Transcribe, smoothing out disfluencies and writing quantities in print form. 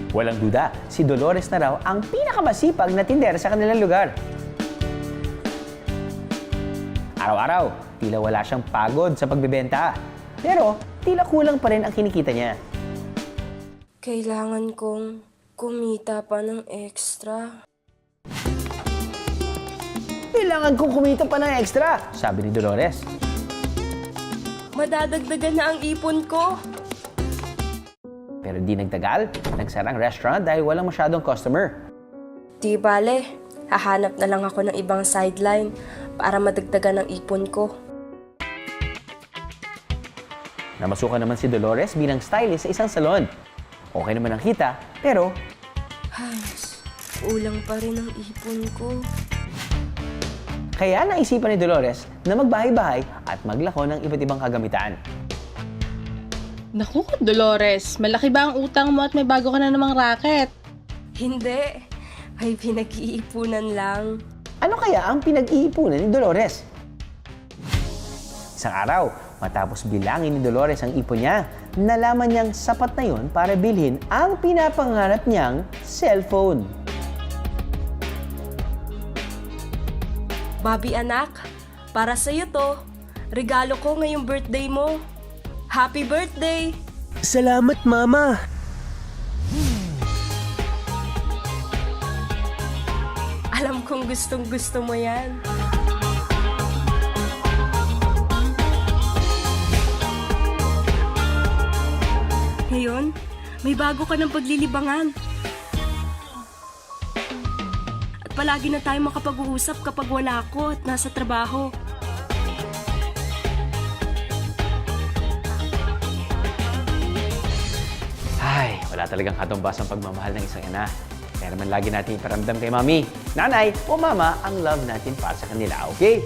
Walang duda, si Dolores na raw ang pinakamasipag na tindera sa kanilang lugar. Araw-araw, tila wala siyang pagod sa pagbebenta. Pero tila kulang pa rin ang kinikita niya. Kailangan kong kumita pa ng extra. Kailangan kong kumita pa ng extra, sabi ni Dolores. Madadagdagan na ang ipon ko. Pero di nagtagal, nagsara ang restaurant dahil walang masyadong customer. Di bale, hahanap na lang ako ng ibang sideline para madagdagan ang ipon ko. Namasukan naman si Dolores bilang stylist sa isang salon. Okay naman ang kita, pero Hans, ulang pa rin ang ipon ko. kaya naisipan ni Dolores na magbahay-bahay at maglako ng iba't ibang kagamitan. Naku, Dolores, malaki ba ang utang mo at may bago ka na namang racket? Hindi, may pinag-iipunan lang. Ano kaya ang pinag-iipunan ni Dolores? Isang araw, matapos bilangin ni Dolores ang ipon niya, nalaman niyang sapat na yon para bilhin ang pinapangarap niyang cellphone. Bobby anak, para sa'yo to. Regalo ko ngayong birthday mo. Happy birthday! Salamat, Mama! Alam kong gustong gusto mo yan. Ngayon, may bago ka ng paglilibangan. At palagi na tayo makapag-uusap kapag wala ako at nasa trabaho. Ay, wala talagang katumbas ang pagmamahal ng isang ina. Kaya naman lagi natin iparamdam kay mami, nanay o mama ang love natin para sa kanila, okay?